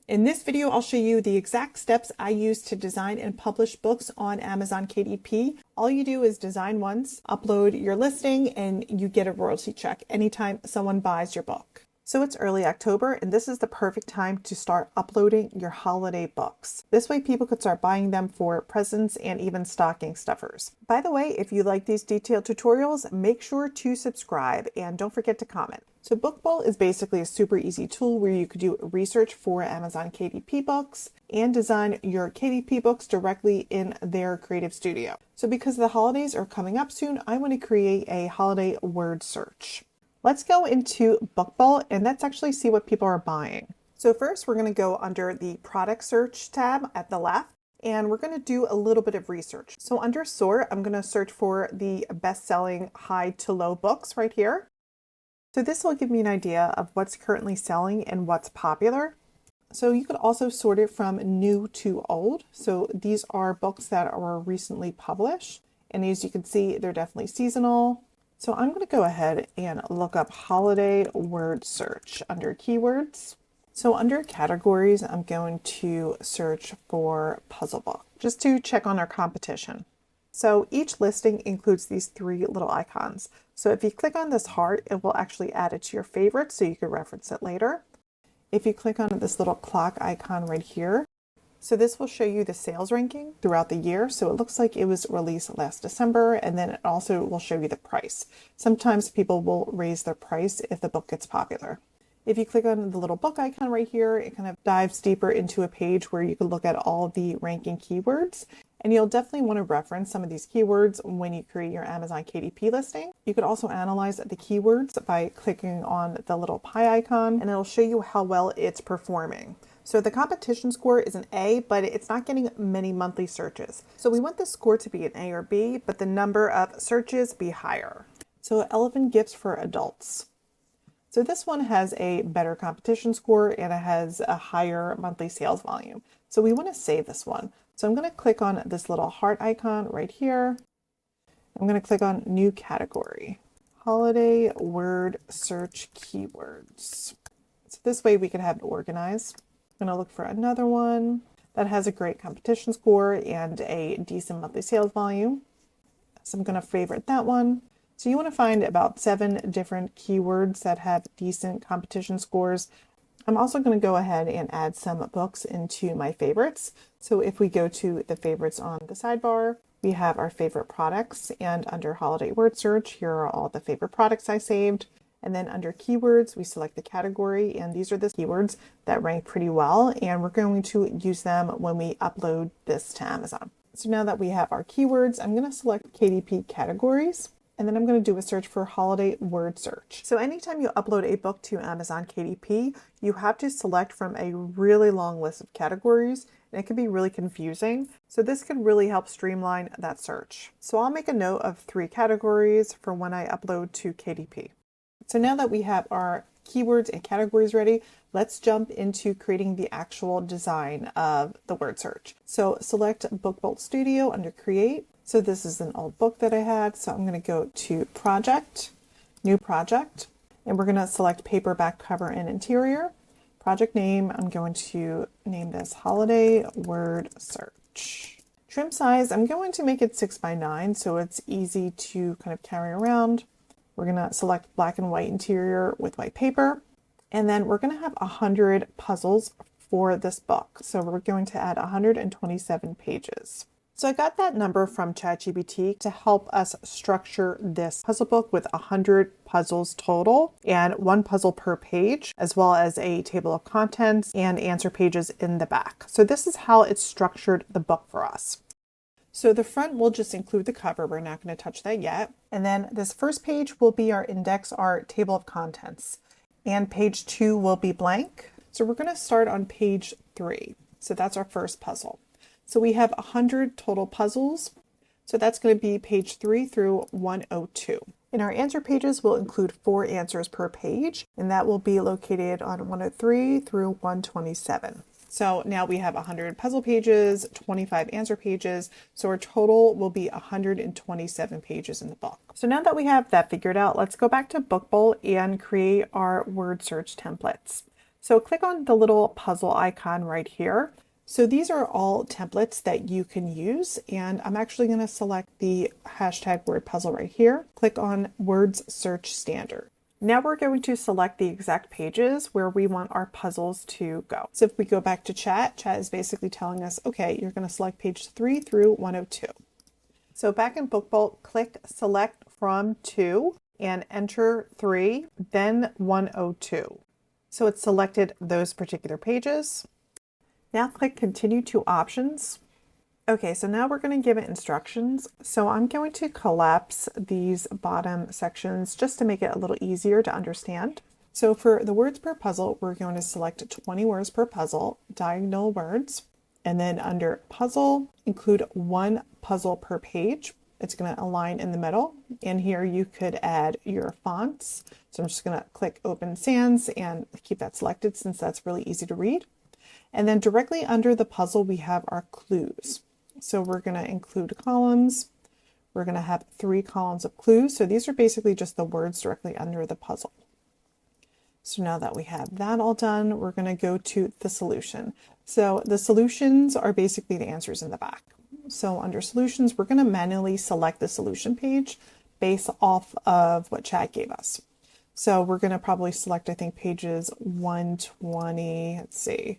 In this video, I'll show you the exact steps I use to design and publish books on Amazon KDP. All you do is design once, upload your listing, and you get a royalty check anytime someone buys your book. So it's early October, and this is the perfect time to start uploading your holiday books. This way people could start buying them for presents and even stocking stuffers. By the way, if you like these detailed tutorials, make sure to subscribe and don't forget to comment. So Bookball is basically a super easy tool where you could do research for Amazon KDP books and design your KDP books directly in their creative studio. So because the holidays are coming up soon, I want to create a holiday word search. Let's go into Bookball and let's actually see what people are buying. So first we're going to go under the product search tab at the left, and we're going to do a little bit of research. So under sort, I'm going to search for the best-selling high to low books right here. So this will give me an idea of what's currently selling and what's popular. So you could also sort it from new to old. So these are books that are recently published, and as you can see, they're definitely seasonal. So I'm going to go ahead and look up holiday word search under keywords. So under categories, I'm going to search for puzzle book just to check on our competition. So each listing includes these three little icons. So if you click on this heart, it will actually add it to your favorites so you can reference it later. If you click on this little clock icon right here, so this will show you the sales ranking throughout the year. So it looks like it was released last December, and then it also will show you the price. Sometimes people will raise their price if the book gets popular. If you click on the little book icon right here, it kind of dives deeper into a page where you can look at all the ranking keywords. And you'll definitely want to reference some of these keywords when you create your Amazon KDP listing. You could also analyze the keywords by clicking on the little pie icon, and it'll show you how well it's performing. So the competition score is an A, but it's not getting many monthly searches. So we want the score to be an A or B, but the number of searches be higher. So Elephant Gifts for Adults. So this one has a better competition score and it has a higher monthly sales volume. So we want to save this one. So I'm going to click on this little heart icon right here. I'm going to click on new category, holiday word search keywords. So this way we can have it organized. I'm going to look for another one that has a great competition score and a decent monthly sales volume. So I'm going to favorite that one. So you want to find about 7 different keywords that have decent competition scores. I'm also going to go ahead and add some books into my favorites. So if we go to the favorites on the sidebar, we have our favorite products, and under holiday word search, here are all the favorite products I saved. And then under keywords, we select the category, and these are the keywords that rank pretty well, and we're going to use them when we upload this to Amazon. So now that we have our keywords, I'm going to select KDP categories, and then I'm going to do a search for holiday word search. So anytime you upload a book to Amazon KDP, you have to select from a really long list of categories, and it can be really confusing. So this can really help streamline that search. So I'll make a note of 3 categories for when I upload to KDP. So now that we have our keywords and categories ready, let's jump into creating the actual design of the word search. So select Bookbolt Studio under Create. So this is an old book that I had. So I'm going to go to Project, New Project, and we're going to select Paperback Cover and Interior. Project name, I'm going to name this Holiday Word Search. Trim size, I'm going to make it 6x9 so it's easy to kind of carry around. We're going to select black and white interior with white paper. And then we're going to have 100 puzzles for this book. So we're going to add 127 pages. So I got that number from ChatGPT to help us structure this puzzle book with 100 puzzles total and 1 puzzle per page, as well as a table of contents and answer pages in the back. So this is how it's structured the book for us. So the front will just include the cover. We're not going to touch that yet. And then this first page will be our index, our table of contents. And page 2 will be blank. So we're going to start on page 3. So that's our first puzzle. So we have 100 total puzzles. So that's going to be page 3 through 102. And our answer pages will include 4 answers per page. And that will be located on 103 through 127. So now we have 100 puzzle pages, 25 answer pages. So our total will be 127 pages in the book. So now that we have that figured out, let's go back to Bookbowl and create our word search templates. So click on the little puzzle icon right here. So these are all templates that you can use, and I'm actually going to select the hashtag word puzzle right here. Click on words search standard. Now we're going to select the exact pages where we want our puzzles to go. So if we go back to chat is basically telling us, okay, you're going to select page 3 through 102. So back in Book Bolt, click select from 2 and enter 3, then 102. So it's selected those particular pages. Now click continue to options. Okay, so now we're going to give it instructions. So I'm going to collapse these bottom sections just to make it a little easier to understand. So for the words per puzzle, we're going to select 20 words per puzzle, diagonal words, and then under puzzle, include 1 puzzle per page. It's going to align in the middle, and here you could add your fonts. So I'm just going to click Open Sans and keep that selected since that's really easy to read. And then directly under the puzzle, we have our clues. So we're going to include columns. We're going to have 3 columns of clues. So these are basically just the words directly under the puzzle. So now that we have that all done, we're going to go to the solution. So the solutions are basically the answers in the back. So under solutions, we're going to manually select the solution page based off of what chat gave us. So we're going to probably select, I think, pages 120, let's see.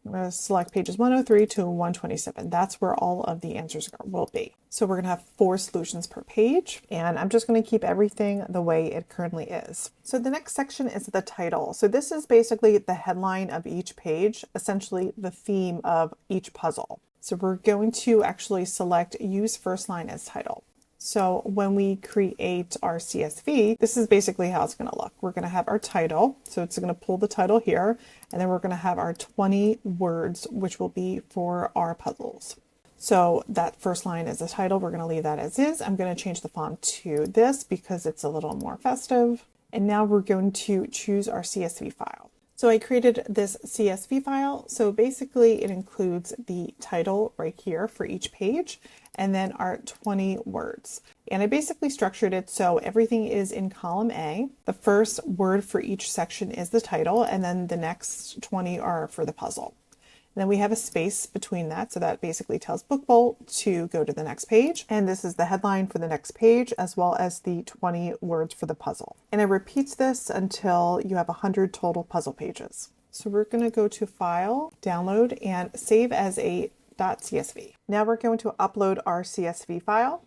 I'm going to select pages 103 to 127. That's where all of the answers will be. So we're going to have 4 solutions per page, and I'm just going to keep everything the way it currently is. So the next section is the title. So this is basically the headline of each page, essentially the theme of each puzzle. So we're going to actually select use first line as title. So when we create our CSV, this is basically how it's going to look. We're going to have our title. So it's going to pull the title here, and then we're going to have our 20 words, which will be for our puzzles. So that first line is the title. We're going to leave that as is. I'm going to change the font to this because it's a little more festive. And now we're going to choose our CSV file. So I created this CSV file. So basically it includes the title right here for each page and then our 20 words. And I basically structured it so everything is in column A. The first word for each section is the title, and then the next 20 are for the puzzle. And then we have a space between that, so that basically tells Book Bolt to go to the next page. And this is the headline for the next page, as well as the 20 words for the puzzle. And it repeats this until you have 100 total puzzle pages. So we're going to go to File, Download, and Save as a .csv. Now we're going to upload our CSV file,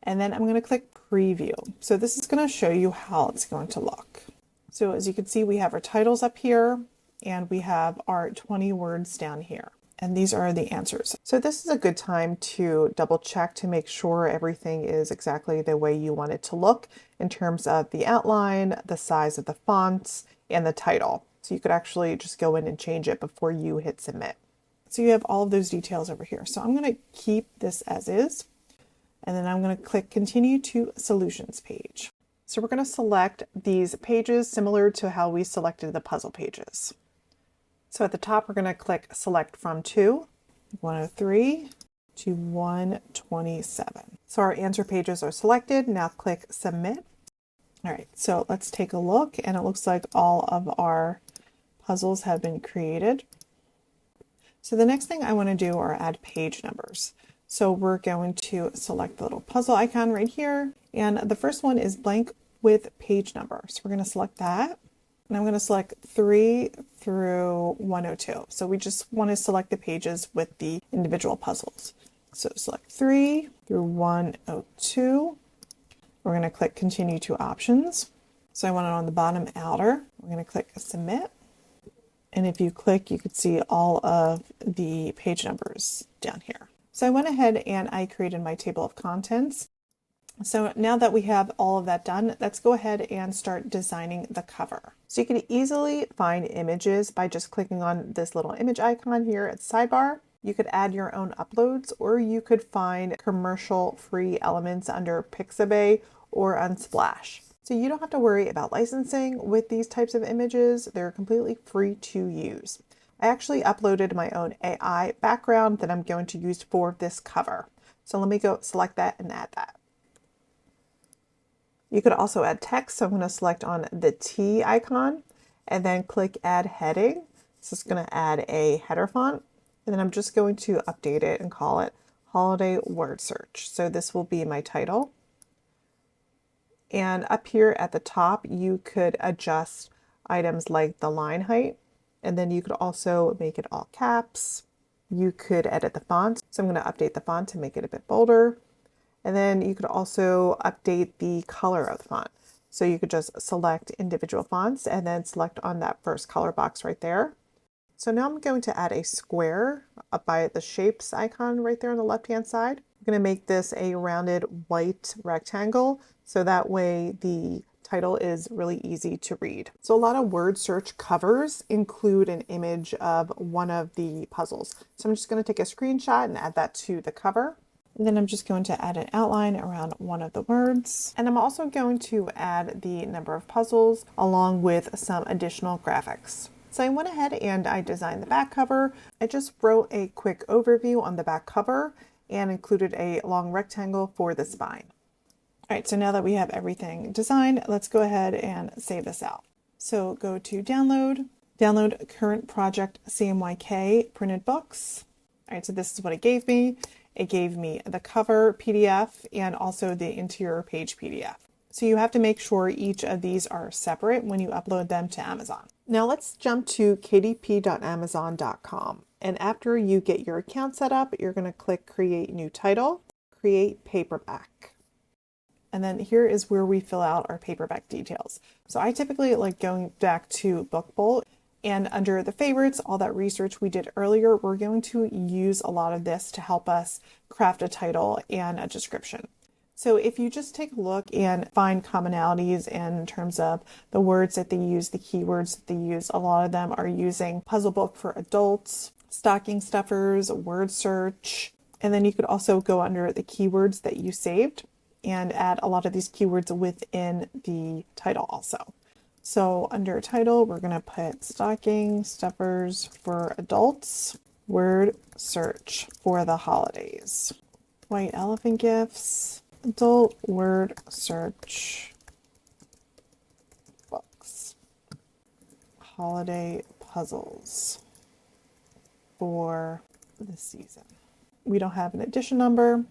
and then I'm going to click Preview. So this is going to show you how it's going to look. So as you can see, we have our titles up here, and we have our 20 words down here. And these are the answers. So this is a good time to double check to make sure everything is exactly the way you want it to look in terms of the outline, the size of the fonts, and the title. So you could actually just go in and change it before you hit submit. So you have all of those details over here. So I'm going to keep this as is, and then I'm going to click Continue to Solutions page. So we're going to select these pages similar to how we selected the puzzle pages. So at the top, we're going to click Select from 103 to 127. So our answer pages are selected. Now click Submit. All right, so let's take a look, and it looks like all of our puzzles have been created. So the next thing I want to do are add page numbers. So we're going to select the little puzzle icon right here. And the first one is blank with page number. So we're going to select that. And I'm going to select 3 through 102. So we just want to select the pages with the individual puzzles. So select 3 through 102. We're going to click Continue to Options. So I want it on the bottom outer. We're going to click Submit. And if you click, you could see all of the page numbers down here. So I went ahead and I created my table of contents. So now that we have all of that done, let's go ahead and start designing the cover. So you can easily find images by just clicking on this little image icon here at the sidebar. You could add your own uploads, or you could find commercial free elements under Pixabay or Unsplash. So you don't have to worry about licensing with these types of images. They're completely free to use. I actually uploaded my own AI background that I'm going to use for this cover. So let me go select that and add that. You could also add text. So I'm going to select on the T icon, and then click add heading. So it's going to add a header font, and then I'm just going to update it and call it holiday word search. So this will be my title. And up here at the top, you could adjust items like the line height, and then you could also make it all caps. You could edit the font. So I'm going to update the font to make it a bit bolder. And then you could also update the color of the font. So you could just select individual fonts and then select on that first color box right there. So now I'm going to add a square up by the shapes icon right there on the left-hand side. I'm going to make this a rounded white rectangle, so that way the title is really easy to read. So a lot of word search covers include an image of one of the puzzles. So I'm just going to take a screenshot and add that to the cover. And then I'm just going to add an outline around one of the words. And I'm also going to add the number of puzzles along with some additional graphics. So I went ahead and I designed the back cover. I just wrote a quick overview on the back cover and included a long rectangle for the spine. All right, so now that we have everything designed, let's go ahead and save this out. So go to download current project CMYK printed books. All right, so this is what it gave me. It gave me the cover PDF and also the interior page PDF. So you have to make sure each of these are separate when you upload them to Amazon. Now let's jump to kdp.amazon.com. And after you get your account set up, you're going to click Create New Title, Create Paperback. And then here is where we fill out our paperback details. So I typically like going back to Book Bolt, and under the favorites, all that research we did earlier, we're going to use a lot of this to help us craft a title and a description. So if you just take a look and find commonalities in terms of the words that they use, the keywords that they use, a lot of them are using puzzle book for adults, stocking stuffers, word search, and then you could also go under the keywords that you saved and add a lot of these keywords within the title also. So under title, we're going to put stocking stuffers for adults, word search for the holidays, white elephant gifts, adult word search books, holiday puzzles for the season. We don't have an edition number.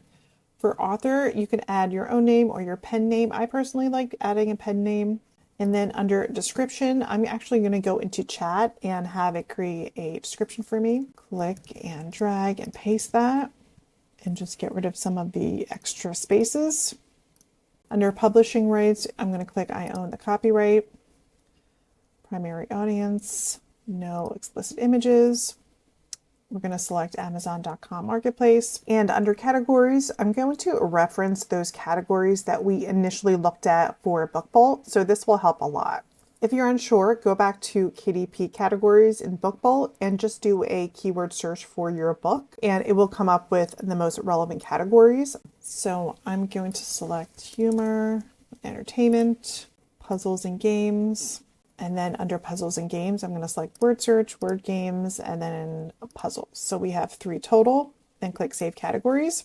For author, you can add your own name or your pen name. I personally like adding a pen name. And then under description, I'm actually going to go into chat and have it create a description for me. Click and drag and paste that and just get rid of some of the extra spaces. Under publishing rights, I'm going to click I own the copyright. Primary audience, no explicit images. We're going to select Amazon.com Marketplace. And under categories, I'm going to reference those categories that we initially looked at for Book Bolt. So this will help a lot. If you're unsure, go back to KDP categories in Book Bolt and just do a keyword search for your book, and it will come up with the most relevant categories. So I'm going to select humor, entertainment, puzzles and games. And then under puzzles and games, I'm going to select word search, word games, and then puzzles. So we have 3 total. Then click save categories.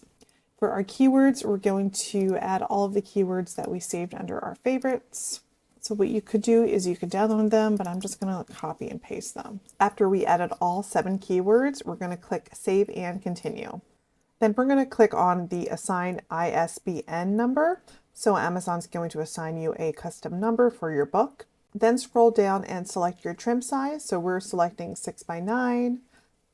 For our keywords, we're going to add all of the keywords that we saved under our favorites. So what you could do is you could download them, but I'm just going to copy and paste them. After we added all 7 keywords, we're going to click save and continue. Then we're going to click on the assign ISBN number. So Amazon's going to assign you a custom number for your book. Then scroll down and select your trim size. So we're selecting 6x9,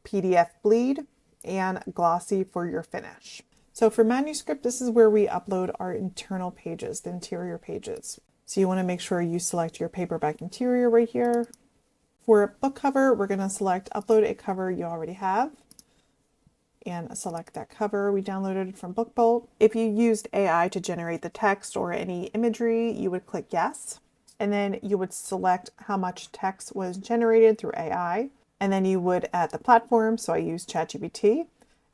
PDF bleed, and glossy for your finish. So for manuscript, this is where we upload our internal pages, the interior pages. So you want to make sure you select your paperback interior right here. For a book cover, we're going to select upload a cover you already have and select that cover we downloaded from Book Bolt. If you used AI to generate the text or any imagery, you would click yes. And then you would select how much text was generated through AI. And then you would add the platform. So I used ChatGPT.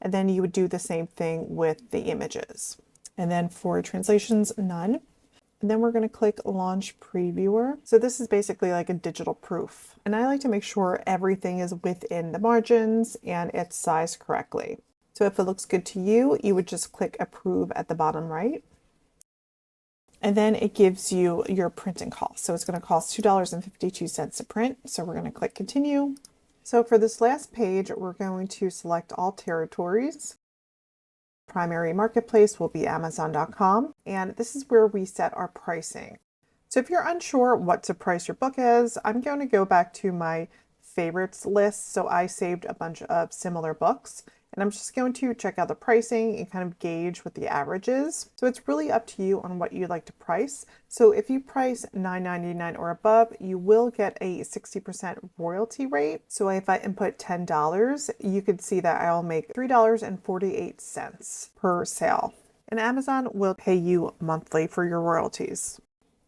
And then you would do the same thing with the images. And then for translations, none. And then we're going to click Launch Previewer. So this is basically like a digital proof. And I like to make sure everything is within the margins and it's sized correctly. So if it looks good to you, you would just click Approve at the bottom right. And then it gives you your printing cost. So it's going to cost $2.52 to print. So we're going to click continue. So for this last page, we're going to select all territories. Primary marketplace will be Amazon.com. And this is where we set our pricing. So if you're unsure what to price your book as, I'm going to go back to my favorites list. So I saved a bunch of similar books. And I'm just going to check out the pricing and kind of gauge what the average is. So it's really up to you on what you'd like to price. So if you price $9.99 or above, you will get a 60% royalty rate. So if I input $10, you could see that I'll make $3.48 per sale. And Amazon will pay you monthly for your royalties.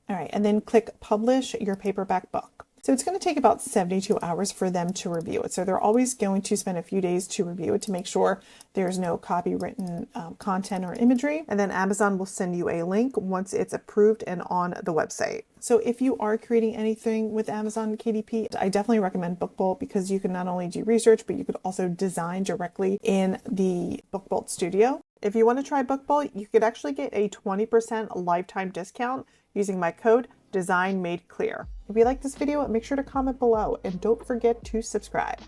All right, and then click publish your paperback book. So it's going to take about 72 hours for them to review it. So they're always going to spend a few days to review it to make sure there's no copywritten content or imagery. And then Amazon will send you a link once it's approved and on the website. So if you are creating anything with Amazon KDP, I definitely recommend BookBolt because you can not only do research, but you could also design directly in the BookBolt studio. If you want to try BookBolt, you could actually get a 20% lifetime discount using my code DesignMadeClear. If you like this video, make sure to comment below and don't forget to subscribe.